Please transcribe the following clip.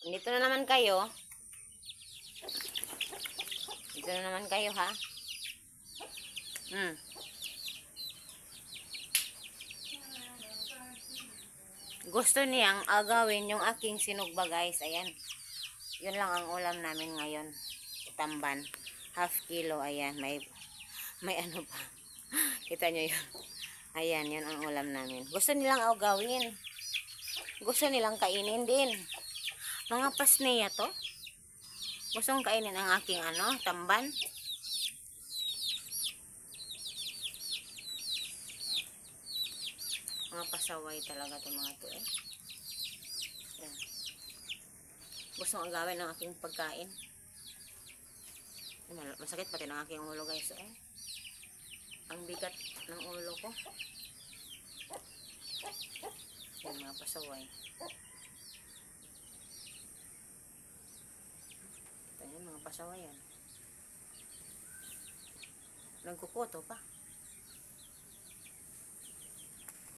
Dito na naman kayo. Dito na naman kayo, ha? Gusto niyang agawin yung aking sinugba, guys. Ayan. Yun lang ang ulam namin ngayon. Tamban. Half kilo. Ayan. May ano pa. Kita nyo yun. Ayan. Yun ang ulam namin. Gusto nilang agawin. Gusto nilang kainin din. Mga pasneya to. Gustong kainin ang aking tamban. Mga pasaway talaga itong mga to eh. Ayan. Gustong agawin ang aking pagkain. Masakit pati ng aking ulo, guys eh. Ang bigat ng ulo ko. Ayan, mga pasaway. Ito yan, mga pasaway yan. Nagkukuto pa.